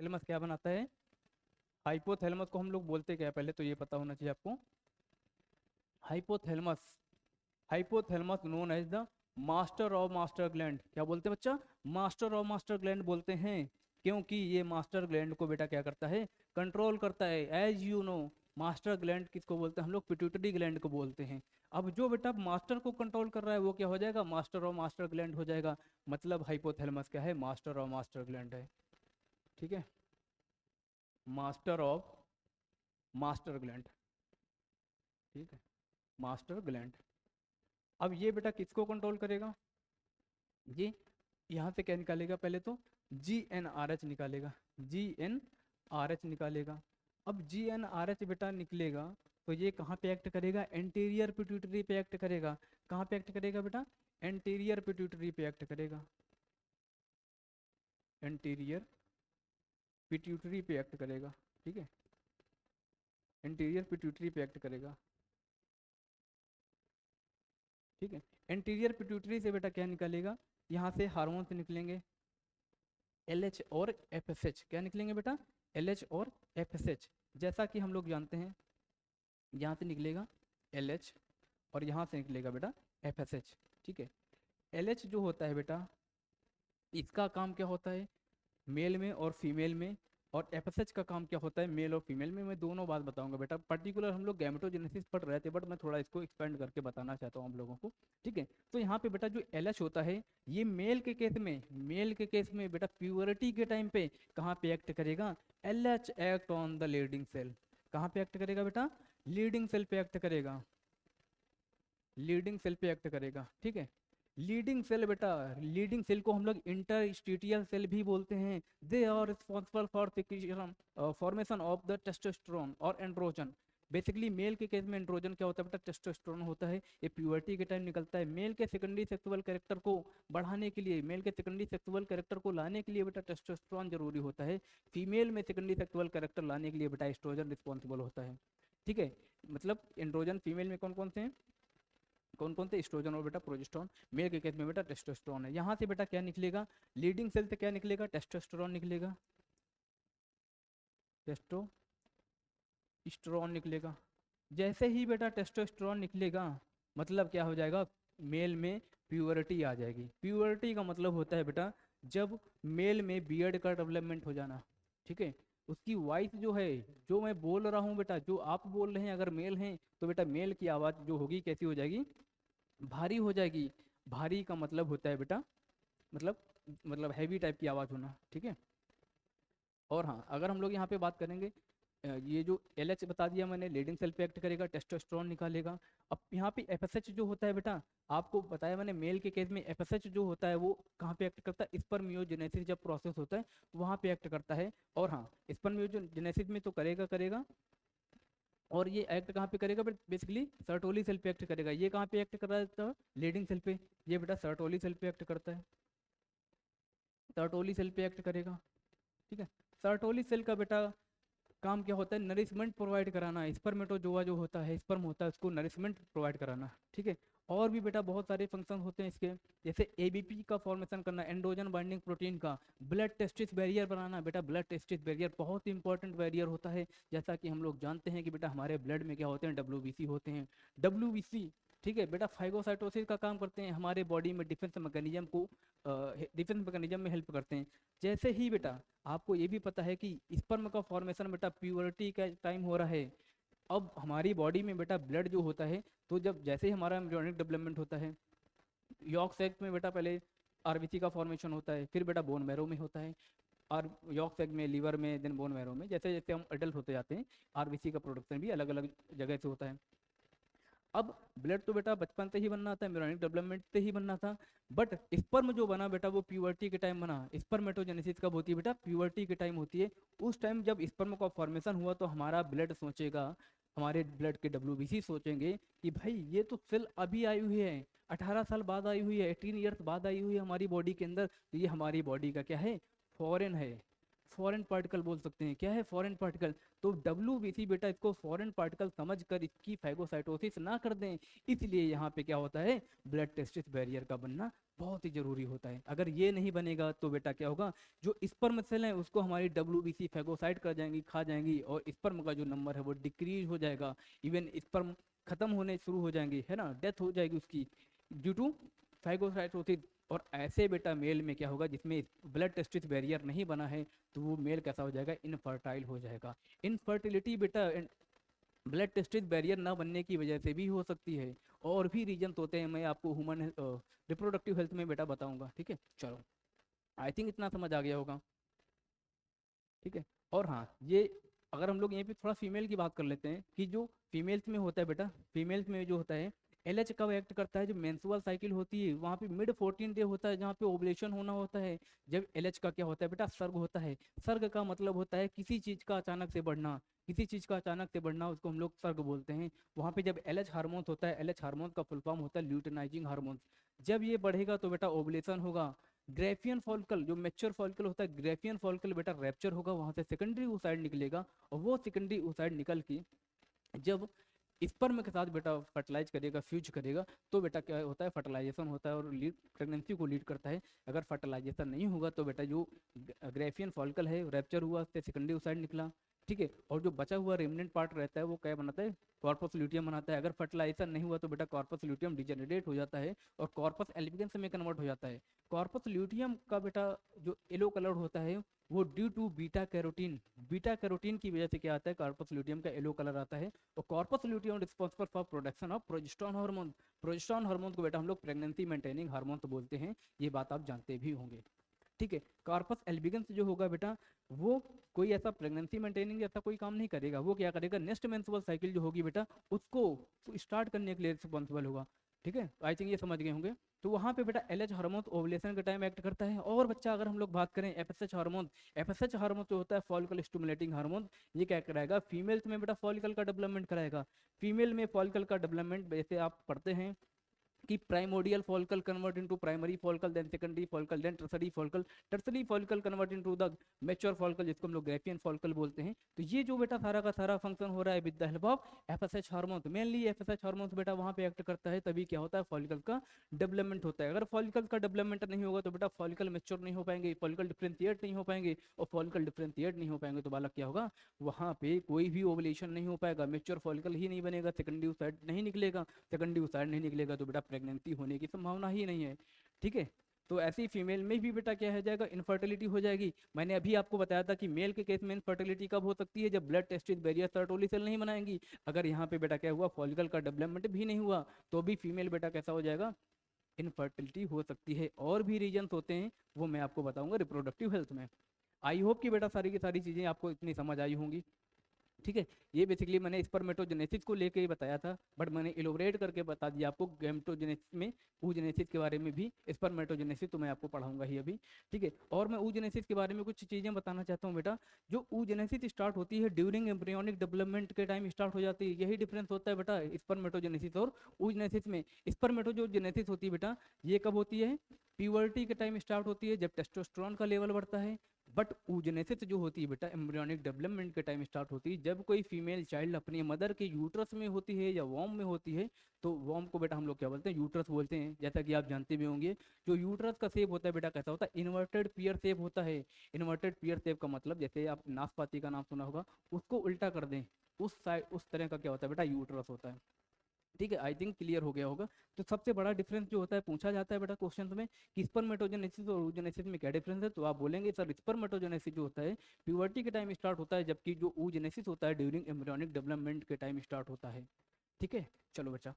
Thalamus क्या बनाता है? हाइपोथैलेमस को हम लोग बोलते क्या है, पहले तो ये पता होना चाहिए आपको। Hypothalamus, hypothalamus known as the master of master gland. क्या बोलते हैं बच्चा? मास्टर ऑफ मास्टर ग्लैंड बोलते हैं, क्योंकि ये मास्टर ग्लैंड को बेटा क्या करता है? कंट्रोल करता है। As you know, master gland किसको बोलते हैं हम लोग? पिट्यूटरी ग्लैंड को बोलते हैं। अब जो बेटा मास्टर को कंट्रोल कर रहा है वो क्या हो जाएगा? मास्टर ऑफ मास्टर ग्लैंड हो जाएगा। मतलब हाइपोथैलेमस क्या है? मास्टर ऑफ मास्टर ग्लैंड है। ठीक है, मास्टर ऑफ मास्टर ग्लैंड। ठीक है, मास्टर ग्लैंड। अब ये बेटा किसको कंट्रोल करेगा? ये यहाँ से क्या निकालेगा? पहले तो GnRH निकालेगा, GnRH निकालेगा। अब GnRH बेटा निकलेगा तो ये कहाँ पे एक्ट करेगा? एंटीरियर पिट्यूटरी पे एक्ट करेगा। कहाँ पे एक्ट करेगा बेटा? एंटीरियर पिट्यूटरी पे एक्ट करेगा, एंटीरियर पिट्यूटरी पे एक्ट करेगा। ठीक है, एंटीरियर पिट्यूटरी पे एक्ट करेगा। ठीक है, एंटीरियर पिट्यूटरी से बेटा क्या निकलेगा? यहाँ से हार्मोन्स निकलेंगे, LH और FSH। क्या निकलेंगे बेटा? LH और FSH। जैसा कि हम लोग जानते हैं, यहाँ से निकलेगा LH और यहाँ से निकलेगा बेटा FSH। ठीक है, LH जो होता है बेटा, इसका काम क्या होता है मेल में और फीमेल में, और FSH का काम क्या होता है मेल और फीमेल में। मैं दोनों बात बताऊंगा बेटा। पर्टिकुलर हम लोग गैमेटोजेनेसिस पढ़ रहे थे, बट मैं थोड़ा इसको एक्सपेंड करके बताना चाहता हूँ हम लोगों को। ठीक है, तो यहाँ पे बेटा जो LH होता है, ये मेल के केस में, मेल के केस में बेटा प्यूबरिटी के टाइम पे कहाँ पे एक्ट करेगा? LH act on the Leydig cell. कहाँ पे एक्ट करेगा बेटा? लीडिंग सेल पे एक्ट करेगा, लीडिंग सेल पे एक्ट करेगा। ठीक है, लीडिंग सेल बेटा, लीडिंग सेल को हम लोग इंटरस्टिशियल सेल भी बोलते हैं। They are responsible for formation of the testosterone और एंड्रोजन। बेसिकली मेल के केस में एंड्रोजन क्या होता है बेटा? टेस्टोस्टेरोन होता है। ये प्यूबर्टी के टाइम निकलता है। मेल के सेकेंडरी सेक्सुअल कैरेक्टर को बढ़ाने के लिए, मेल के सेकेंडरी सेक्सुअल कैरेक्टर को लाने के लिए बेटा टेस्टोस्टेरोन जरूरी होता है। फीमेल में सेकेंडरी सेक्सुअल कैरेक्टर लाने के लिए बेटा एस्ट्रोजन रिस्पॉन्सिबल होता है। ठीक है, मतलब एंड्रोजन फीमेल में कौन कौन से हैं? कौन कौन से? एस्ट्रोजन और बेटा प्रोजेस्टेरोन। मेल के केस में बेटा टेस्टोस्टेरोन है। यहाँ से बेटा क्या निकलेगा? लीडिंग सेल से क्या निकलेगा? टेस्टोस्टेरोन निकलेगा, टेस्टोस्टेरोन निकलेगा। जैसे ही बेटा टेस्टोस्टेरोन निकलेगा, मतलब क्या हो जाएगा? मेल में प्यूबरिटी आ जाएगी। प्यूबरिटी का मतलब होता है बेटा जब मेल में बियर्ड का डेवलपमेंट हो जाना। ठीक है, उसकी वॉइस जो है, जो मैं बोल रहा हूँ बेटा, जो आप बोल रहे हैं, अगर मेल हैं तो बेटा मेल की आवाज़ जो होगी कैसी हो जाएगी? भारी हो जाएगी। भारी का मतलब होता है बेटा, मतलब हैवी टाइप की आवाज़ होना। ठीक है, और हाँ अगर हम लोग यहाँ पे बात करेंगे, ये जो LH बता दिया मैंने, लीडिंग सेल पे एक्ट करेगा, टेस्टोस्टेरोन निकालेगा। अब यहाँ पे FSH जो होता है बेटा, आपको बताया मैंने मेल के केस में FSH जो होता है वो कहाँ पे एक्ट करता है? स्पर्मियोजेनेसिस जब प्रोसेस होता है वहाँ पे एक्ट करता है। और हाँ, स्पर्मियोजेनेसिस में तो करेगा करेगा, और ये एक्ट कहाँ पे करेगा? बट बेसिकली सर्टोली सेल पे एक्ट करेगा। ये कहाँ पे एक्ट कर रहा है? लीडिंग सेल पे। ये बेटा सर्टोली सेल पे एक्ट करता है, सर्टोली सेल पे एक्ट करेगा। ठीक है, सर्टोली सेल का बेटा काम क्या होता है? नरिशमेंट प्रोवाइड कराना। स्पर्मेटोजोआ जो होता है, स्पर्म होता है, उसको नरिशमेंट प्रोवाइड कराना। ठीक है, और भी बेटा बहुत सारे फंक्शन होते हैं इसके, जैसे ABP का फॉर्मेशन करना, एंड्रोजन बाइंडिंग प्रोटीन का, ब्लड टेस्टिस बैरियर बनाना। बेटा ब्लड टेस्टिस बैरियर बहुत इंपॉर्टेंट बैरियर होता है। जैसा कि हम लोग जानते हैं कि बेटा हमारे ब्लड में क्या होते हैं? WBC होते हैं, WBC। ठीक है बेटा, फाइगोसाइटोसिस का काम करते हैं हमारे बॉडी में, डिफेंस मैकेनिज्म को, डिफेंस मैकेनिज्म में हेल्प करते हैं। जैसे ही बेटा आपको ये भी पता है कि स्पर्म का फॉर्मेशन बेटा प्यूबर्टी का टाइम हो रहा है। अब हमारी बॉडी में बेटा ब्लड जो होता है, तो जब जैसे ही हमारा एम्ब्रियोनिक डेवलपमेंट होता है, यॉर्क सेक में बेटा पहले RBC का फॉर्मेशन होता है, फिर बेटा बोन मैरो में होता है, और यॉर्क सेक में, लीवर में, देन बोन मैरो में। जैसे जैसे हम अडल्ट होते जाते हैं, RBC का प्रोडक्शन भी अलग अलग जगह से होता है। अब ब्लड तो बेटा बचपन से ही बनना था, एम्ब्रियोनिक डेवलपमेंट से ही बनना था, बट स्पर्म जो बना बेटा वो प्यूबर्टी के टाइम बना। स्पर्मेटोजेनेसिस कब होती है बेटा? प्यूबर्टी के टाइम होती है। उस टाइम जब स्पर्म का फॉर्मेशन हुआ तो हमारा ब्लड सोचेगा, हमारे ब्लड के WBC सोचेंगे कि भाई ये तो सेल अभी आई हुई है, 18 साल बाद आई हुई है, 18 ईयर्स बाद आई हुई है हमारी बॉडी के अंदर, तो ये हमारी बॉडी का क्या है? फॉरेन है। फॉरेन पार्टिकल बोल सकते हैं। क्या है फॉरेन पार्टिकल? तो WBC बेटा इसको फॉरेन पार्टिकल समझकर इसकी फैगोसाइटोसिस ना कर दें, इसलिए यहाँ पे क्या होता है, ब्लड टेस्टिस बैरियर का बनना बहुत ही जरूरी होता है। अगर ये नहीं बनेगा तो बेटा क्या होगा, जो स्पर्म सेल है उसको हमारी WBC फैगोसाइट कर जाएंगी, खा जाएंगी, और स्पर्म का जो नंबर है वो डिक्रीज हो जाएगा, इवन स्पर्म खत्म होने शुरू हो जाएंगे, है ना, डेथ हो जाएगी उसकी ड्यू टू फाइगोसाइटोसिस। और ऐसे बेटा मेल में क्या होगा, जिसमें ब्लड टेस्टिस बैरियर नहीं बना है, तो वो मेल कैसा हो जाएगा, इनफर्टाइल हो जाएगा। इनफर्टिलिटी बेटा ब्लड टेस्टिस बैरियर ना बनने की वजह से भी हो सकती है, और भी रीजन होते हैं, मैं आपको ह्यूमन रिप्रोडक्टिव हेल्थ में बेटा बताऊंगा। ठीक है, चलो आई थिंक इतना समझ आ गया होगा। ठीक है, और हाँ ये, अगर हम लोग यहीं पे थोड़ा फीमेल की बात कर लेते हैं, कि जो फीमेल्स में होता है बेटा, फीमेल्स में जो होता है, LH कब एक्ट करता है, जब मेंस्ट्रुअल साइकिल होती है वहाँ पे मिड 14 डे होता है, जहाँ पे ओवुलेशन होना होता है। जब LH का क्या होता है बेटा, सर्ग होता है। सर्ग का मतलब होता है किसी चीज़ का अचानक से बढ़ना, किसी चीज़ का अचानक से बढ़ना, उसको हम लोग सर्ग बोलते हैं। वहाँ पे जब LH हार्मोन होता है, LH हार्मोन का फुल फॉर्म होता है ल्यूटिनाइजिंग हार्मोन। जब ये बढ़ेगा तो बेटा ओवुलेशन होगा। ग्रेफियन फॉलिकल, जो मेच्योर फॉलिकल होता है, ग्रेफियन फॉलिकल बेटा रैप्चर होगा, वहां से सेकेंडरी oocyte निकलेगा, और वो सेकेंडरी oocyte निकल के जब स्पर्म के साथ बेटा फर्टिलाइज करेगा, फ्यूज करेगा, तो बेटा क्या होता है, फर्टिलाइजेशन होता है और लीड प्रेगनेंसी को लीड करता है। अगर फर्टिलाइजेशन नहीं होगा तो बेटा जो ग्रेफियन फॉलिकल है रैप्चर हुआ, उससे सेकेंडरी oocyte निकला, ठीक है, और जो बचा हुआ रेमनेंट पार्ट रहता है वो क्या बनाता है, कॉर्पस ल्यूटियम बनाता है। अगर फर्टिलाइजेशन नहीं हुआ तो बेटा कॉर्पस ल्यूटियम डिजेनरेट हो जाता है और कॉर्पस एल्बिगेंस में कन्वर्ट हो जाता है। कॉर्पस ल्यूटियम का बेटा जो येलो कलर होता है, वो due to beta carotene, beta carotene की वजह से क्या आता है, कॉर्पस ल्यूटियम का येलो कलर आता है। और corpus luteum responsible for production of progesterone hormone. Progesterone hormone को बेटा हम लोग प्रेगनेंसी मेंटेनिंग हार्मोन तो बोलते हैं, ये बात आप जानते भी होंगे। ठीक है, कार्पस एल्बिगेंस जो होगा बेटा, वो कोई ऐसा प्रेगनेंसी मेंटेनिंग ऐसा कोई काम नहीं करेगा, वो क्या करेगा, नेक्स्ट मेंस्ट्रुअल साइकिल जो होगी बेटा उसको स्टार्ट करने के लिए रिस्पॉन्सिबल होगा। ठीक है, आई थिंक ये समझ गए होंगे। तो वहाँ पे बेटा LH हार्मोन ओवुलेशन के टाइम एक्ट करता है। और बच्चा अगर हम लोग बात करें FSH हार्मोन, FSH हार्मोन जो होता है फॉलिकल स्टिमुलेटिंग हार्मोन, ये क्या कराएगा, फीमेल्स में बेटा फॉलिकल का डेवलपमेंट कराएगा। फीमेल में फॉलिकल का डेवलपमेंट जैसे आप पढ़ते हैं कि primordial follicle convert into primary follicle, then secondary follicle, then tertiary follicle, tertiary follicle convert into the mature follicle, जिसको हम लोग ग्रेफियन फॉलिकल बोलते हैं। तो ये जो बेटा सारा का सारा फंक्शन हो रहा है with the help of FSH hormone. Mainly FSH hormone बेटा वहाँ पे एक्ट करता है, तभी क्या होता है, फॉलिकल का डेवलपमेंट होता है। अगर फॉलिकल का डेवलपमेंट नहीं होगा तो बेटा फॉलिकल मैच्योर नहीं हो पाएंगे, फॉलिकल डिफरेंशिएट नहीं हो पाएंगे, और फॉलिकल डिफरेंशिएट नहीं हो पाएंगे तो बालक क्या होगा, वहाँ पे कोई भी ओवुलेशन नहीं हो पाएगा, मैच्योर फॉलिकल ही नहीं बनेगा, सेकेंडरी oocyte नहीं निकलेगा, सेकेंडरी oocyte नहीं निकलेगा तो बेटा प्रेगनेंसी होने की संभावना ही नहीं है। ठीक है, तो ऐसी फीमेल में भी बेटा क्या हो जाएगा, इनफर्टिलिटी हो जाएगी। मैंने अभी आपको बताया था कि मेल के केस में इनफर्टिलिटी कब हो सकती है, जब blood testis barrier Sertoli cell नहीं बनाएंगी। अगर यहाँ पे बेटा क्या हुआ, फॉलिकल का डेवलपमेंट भी नहीं हुआ, तो भी फीमेल बेटा कैसा हो जाएगा, इनफर्टिलिटी हो सकती है। और भी रीजन्स होते हैं, वो मैं आपको बताऊंगा रिप्रोडक्टिव हेल्थ में। आई होप कि बेटा सारी की सारी चीज़ें आपको इतनी समझ आई होंगी। ठीक है, ये बेसिकली मैंने स्पर्मेटोजेनेसिस को लेके ही बताया था, बट मैंने इलोबरेट करके बता दिया आपको गैमेटोजेनेसिस में, oogenesis के बारे में भी। स्पर्मेटोजेनेसिस तो मैं आपको पढ़ाऊंगा ही अभी। ठीक है, और मैं oogenesis के बारे में कुछ चीज़ें बताना चाहता हूँ बेटा। जो oogenesis स्टार्ट होती है ड्यूरिंग एम्ब्रियोनिक डेवलपमेंट के टाइम स्टार्ट हो जाती है, यही डिफरेंस होता है बेटा स्पर्मेटोजेनेसिस और oogenesis में। स्पर्मेटोजेनेसिस होती है बेटा, ये कब होती है, प्यूबर्टी के टाइम स्टार्ट होती है, जब टेस्टोस्टेरोन का लेवल बढ़ता है। बट oogenesis जो होती है बेटा एम्ब्रियोनिक डेवलपमेंट के टाइम स्टार्ट होती है, जब कोई फीमेल चाइल्ड अपनी मदर के यूट्रस में होती है या वॉम में होती है। तो वॉम को बेटा हम लोग क्या बोलते हैं, यूट्रस बोलते हैं, जैसा कि आप जानते भी होंगे। जो यूट्रस का शेप होता है बेटा कैसा होता है, इन्वर्टेड पियर शेप होता है। इन्वर्टेड पियर शेप का मतलब, जैसे आप नाशपाती का नाम सुना होगा, उसको उल्टा कर दें, उस साइड उस तरह का क्या होता है बेटा, यूट्रस होता है। ठीक है, आई थिंक क्लियर हो गया होगा। तो सबसे बड़ा डिफरेंस जो होता है, पूछा जाता है बेटा क्वेश्चन में कि स्पर्मेटोजेनेसिस और oogenesis में क्या डिफरेंस है, तो आप बोलेंगे सर स्पर्मेटोजेनेसिस जो होता है प्यूबर्टी के टाइम स्टार्ट होता है, जबकि जो oogenesis होता है ड्यूरिंग एम्ब्रियोनिक डेवलपमेंट के टाइम स्टार्ट होता है। ठीक है, चलो बच्चा